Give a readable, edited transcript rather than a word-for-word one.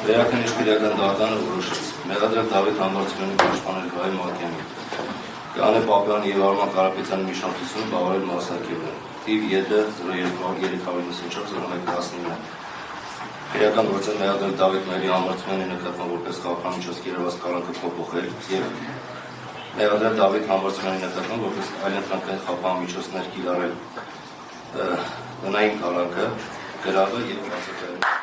Վերաքննիչ քրեական դատարանը որոշեց մեղադրել Դավիթ Համբարձումյանի պաշտպանել Գայ Մակյանին, Կանե Պապյանի եւ Արման Կարապետյանի միջնակցությունը բավարարել մասնակցելը։ Թիվ ԵԴ 02-394-0119 Քրեական գործեր մեղադրել Դավիթ Մերի Համբարձումյանի նկատմամբ որպես խափանիչոց կիրառված կալանքը փոփոխել եւ մեղադրել Դավիթ Համբարձումյանի նկատմամբ որպես այլընտրանքային խափանիչոցներ կիրառել տնային կալանքը, գրավը եւ բացակայել